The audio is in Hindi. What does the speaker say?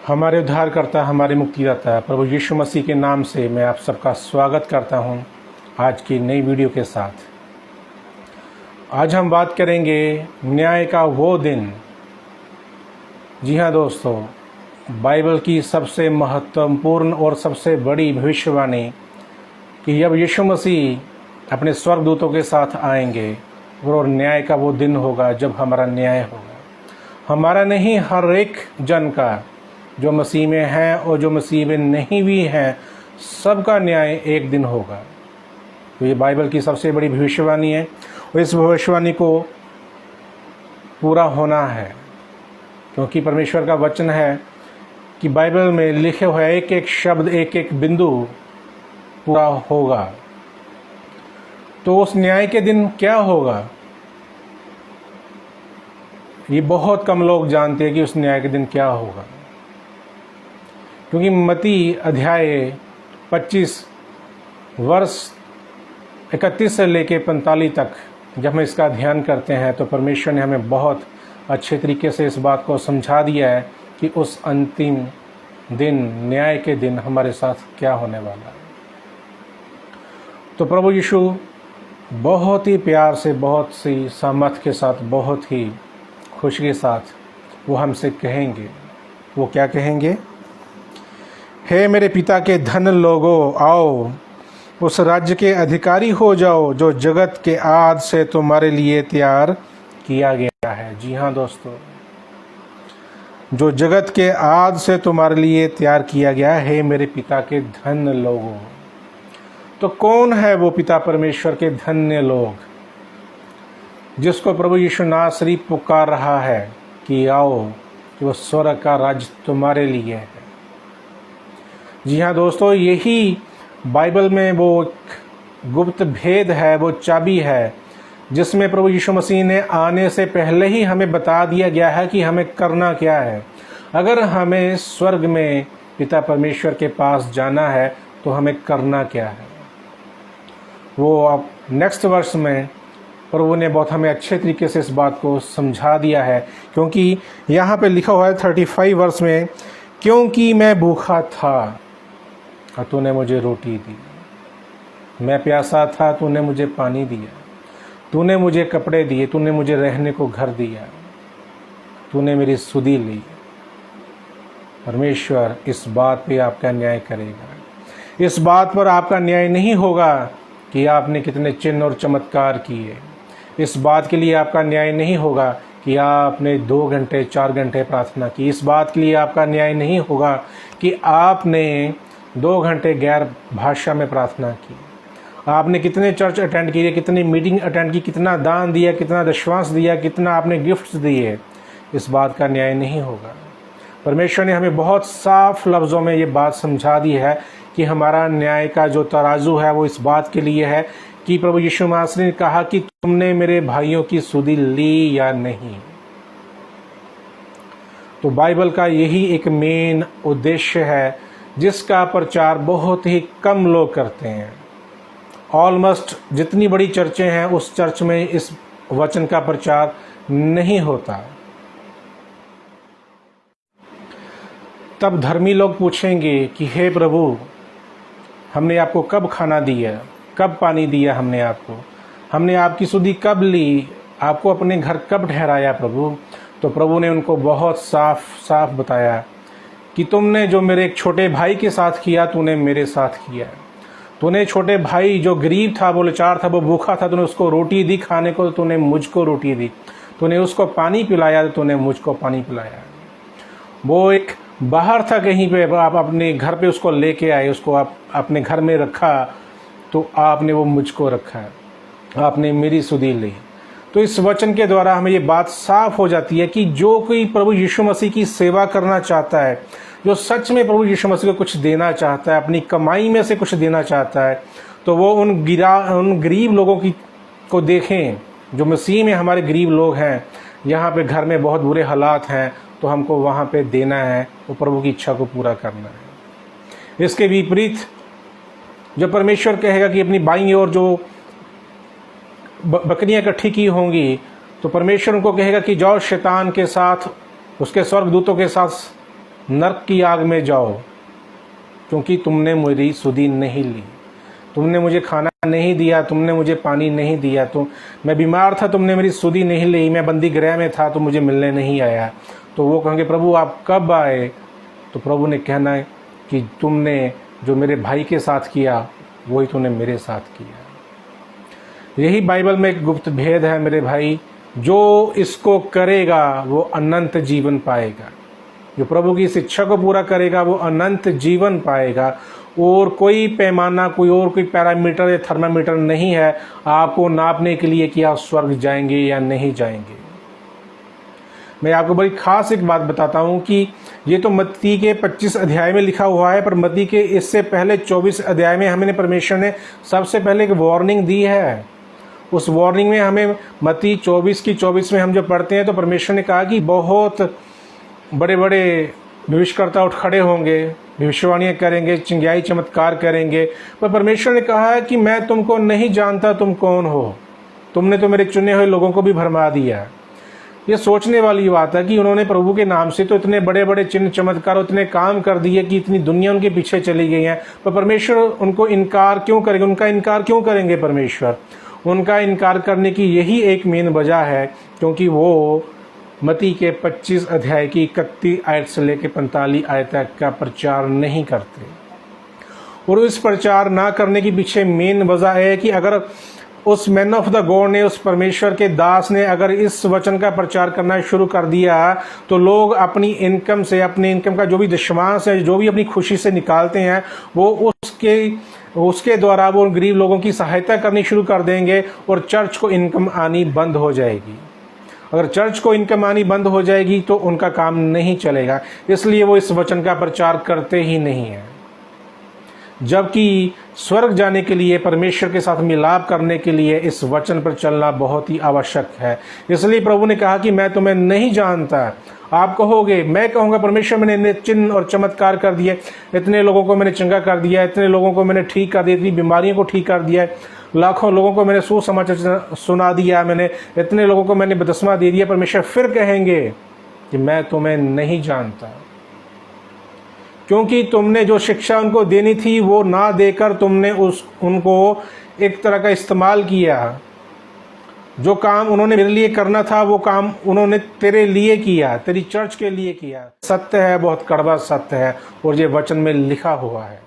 हमारे उद्धारकर्ता, हमारे मुक्तिदाता प्रभु यीशु मसीह के नाम से मैं आप सबका स्वागत करता हूं आज की नई वीडियो के साथ। आज हम बात करेंगे न्याय का वो दिन। जी हाँ दोस्तों, बाइबल की सबसे महत्वपूर्ण और सबसे बड़ी भविष्यवाणी कि जब यीशु मसीह अपने स्वर्गदूतों के साथ आएंगे और न्याय का वो दिन होगा जब हमारा न्याय होगा। हमारा नहीं, हर एक जन का, जो मसीह में हैं और जो मसीह में नहीं भी हैं, सबका न्याय एक दिन होगा। तो ये बाइबल की सबसे बड़ी भविष्यवाणी है और इस भविष्यवाणी को पूरा होना है, क्योंकि परमेश्वर का वचन है कि बाइबल में लिखे हुए एक एक शब्द, एक एक बिंदु पूरा होगा। तो उस न्याय के दिन क्या होगा, ये बहुत कम लोग जानते हैं कि उस न्याय के दिन क्या होगा। क्योंकि मत्ती अध्याय 25 वर्ष 31 से लेके 45 तक जब हम इसका ध्यान करते हैं तो परमेश्वर ने हमें बहुत अच्छे तरीके से इस बात को समझा दिया है कि उस अंतिम दिन, न्याय के दिन हमारे साथ क्या होने वाला है। तो प्रभु यीशु बहुत ही प्यार से, बहुत सी सामर्थ के साथ, बहुत ही खुशी के साथ वो हमसे कहेंगे। वो क्या कहेंगे? हे मेरे पिता के धन लोगों, आओ उस राज्य के अधिकारी हो जाओ जो जगत के आदि से तुम्हारे लिए तैयार किया गया है। जी हाँ दोस्तों, जो जगत के आदि से तुम्हारे लिए तैयार किया गया है, मेरे पिता के धन्य लोगों। तो कौन है वो पिता परमेश्वर के धन्य लोग जिसको प्रभु यीशु नासरी पुकार रहा है कि आओ, कि वो स्वर्ग का राज्य तुम्हारे लिए है। जी हाँ दोस्तों, यही बाइबल में वो गुप्त भेद है, वो चाबी है जिसमें प्रभु यीशु मसीह ने आने से पहले ही हमें बता दिया गया है कि हमें करना क्या है। अगर हमें स्वर्ग में पिता परमेश्वर के पास जाना है तो हमें करना क्या है, वो अब नेक्स्ट वर्ष में प्रभु ने बहुत हमें अच्छे तरीके से इस बात को समझा दिया है। क्योंकि यहाँ पे लिखा हुआ है 35 वर्ष में, क्योंकि मैं भूखा था और तूने मुझे रोटी दी, मैं प्यासा था तूने मुझे पानी दिया, तूने मुझे कपड़े दिए, तूने मुझे रहने को घर दिया, तूने मेरी सुधि ली। परमेश्वर इस बात पे आपका न्याय करेगा। इस बात पर आपका न्याय नहीं होगा कि आपने कितने चिन्ह और चमत्कार किए। इस बात के लिए आपका न्याय नहीं होगा कि आपने 2 घंटे 4 घंटे प्रार्थना की। इस बात के लिए आपका न्याय नहीं होगा कि आपने 2 घंटे गैर भाषा में प्रार्थना की। आपने कितने चर्च अटेंड किए, कितनी मीटिंग अटेंड की, कितना दान दिया, कितना दशवांश दिया, कितना आपने गिफ्ट्स दिए। इस बात का न्याय नहीं होगा। परमेश्वर ने हमें बहुत साफ लफ्ज़ों में ये बात समझा दी है कि हमारा न्याय का जो तराजू है वो इस बात के लिए है कि प्रभु यीशु मसीह ने कहा कि तुमने मेरे भाइयों की सुधि ली या नहीं। तो बाइबल का यही एक मेन उद्देश्य है जिसका प्रचार बहुत ही कम लोग करते हैं। ऑलमोस्ट जितनी बड़ी चर्चें हैं उस चर्च में इस वचन का प्रचार नहीं होता। तब धर्मी लोग पूछेंगे कि हे प्रभु, हमने आपको कब खाना दिया, कब पानी दिया, हमने आपकी सुधि कब ली, आपको अपने घर कब ठहराया प्रभु। तो प्रभु ने उनको बहुत साफ साफ बताया कि तुमने जो मेरे एक छोटे भाई के साथ किया, तूने मेरे साथ किया। तूने छोटे भाई जो गरीब था, वो लाचार था, वो भूखा था, तूने उसको रोटी दी खाने को, तूने मुझको रोटी दी। तूने उसको पानी पिलाया, तूने मुझको पानी पिलाया। वो एक बाहर था कहीं पे, आप अपने घर पे उसको लेके आए, उसको आप अपने घर में रखा, तो आपने वो मुझको रखा, आपने मेरी सुधि ली। तो इस वचन के द्वारा हमें ये बात साफ हो जाती है कि जो कोई प्रभु यीशु मसीह की सेवा करना चाहता है, जो सच में प्रभु यीशु मसीह को कुछ देना चाहता है, अपनी कमाई में से कुछ देना चाहता है, तो वो उन गरीब लोगों को देखें जो मसीह में हमारे गरीब लोग हैं। यहाँ पे घर में बहुत बुरे हालात हैं तो हमको वहाँ पे देना है, वो प्रभु की इच्छा को पूरा करना है। इसके विपरीत जो परमेश्वर कहेगा कि अपनी बाईं ओर जो बकरियां इकट्ठी की होंगी, तो परमेश्वर उनको कहेगा कि जाओ शैतान के साथ, उसके स्वर्गदूतों के साथ नरक की आग में जाओ, क्योंकि तुमने मेरी सुधि नहीं ली। तुमने मुझे खाना नहीं दिया, तुमने मुझे पानी नहीं दिया, तो मैं बीमार था, तुमने मेरी सुधि नहीं ली, मैं बंदी गृह में था तो मुझे मिलने नहीं आया। तो वो कहेंगे प्रभु आप कब आए? तो प्रभु ने कहना है कि तुमने जो मेरे भाई के साथ किया वही तूने मेरे साथ किया। यही बाइबल में एक गुप्त भेद है मेरे भाई, जो इसको करेगा वो अनंत जीवन पाएगा। जो प्रभु की शिक्षा को पूरा करेगा वो अनंत जीवन पाएगा। और कोई पैमाना, कोई पैरामीटर या थर्मामीटर नहीं है आपको नापने के लिए कि आप स्वर्ग जाएंगे या नहीं जाएंगे। मैं आपको बड़ी खास एक बात बताता हूँ कि ये तो मत्ती के 25 अध्याय में लिखा हुआ है, पर मत्ती के इससे पहले 24 अध्याय में हमें परमेश्वर ने सबसे पहले एक वार्निंग दी है। उस वार्निंग में हमें मत्ती 24 में हम जो पढ़ते हैं तो परमेश्वर ने कहा कि बहुत बड़े बड़े भविष्यकर्ता उठ खड़े होंगे, भविष्यवाणियाँ करेंगे, चिंगाई चमत्कार करेंगे, पर परमेश्वर ने कहा है कि मैं तुमको नहीं जानता, तुम कौन हो? तुमने तो मेरे चुने हुए लोगों को भी भरमा दिया। ये सोचने वाली बात है कि उन्होंने प्रभु के नाम से तो इतने बड़े बड़े चिन्ह चमत्कार, इतने काम कर दिए कि इतनी दुनिया उनके पीछे चली गई है, पर परमेश्वर उनको इनकार क्यों करेंगे? उनका इनकार क्यों करेंगे परमेश्वर? उनका इनकार करने की यही एक मेन वजह है क्योंकि वो मत्ती के 25 अध्याय की 31 आयत से लेकर 45 आयत तक का प्रचार नहीं करते। और इस प्रचार ना करने के पीछे मेन वजह है कि अगर उस मैन ऑफ द गॉड ने, उस परमेश्वर के दास ने अगर इस वचन का प्रचार करना शुरू कर दिया तो लोग अपनी इनकम से, अपने इनकम का जो भी दशमांश है, जो भी अपनी खुशी से निकालते हैं, वो उसके द्वारा वो गरीब लोगों की सहायता करनी शुरू कर देंगे और चर्च को इनकम आनी बंद हो जाएगी। अगर चर्च को इनकम आनी बंद हो जाएगी तो उनका काम नहीं चलेगा, इसलिए वो इस वचन का प्रचार करते ही नहीं है। जबकि स्वर्ग जाने के लिए, परमेश्वर के साथ मिलाप करने के लिए इस वचन पर चलना बहुत ही आवश्यक है। इसलिए प्रभु ने कहा कि मैं तुम्हें नहीं जानता। आप कहोगे, मैं कहूँगा परमेश्वर मैंने चिन्ह और चमत्कार कर दिए, इतने लोगों को मैंने चंगा कर दिया, इतने लोगों को मैंने ठीक कर दिया, इतनी बीमारियों को ठीक कर दिया, लाखों लोगों को मैंने सुसमाचार सुना दिया, मैंने इतने लोगों को मैंने बपतिस्मा दे दिया। परमेश्वर फिर कहेंगे कि मैं तुम्हें नहीं जानता, क्योंकि तुमने जो शिक्षा उनको देनी थी वो ना देकर तुमने उनको एक तरह का इस्तेमाल किया। जो काम उन्होंने मेरे लिए करना था वो काम उन्होंने तेरे लिए किया, तेरी चर्च के लिए किया। सत्य है, बहुत कड़वा सत्य है, और ये वचन में लिखा हुआ है।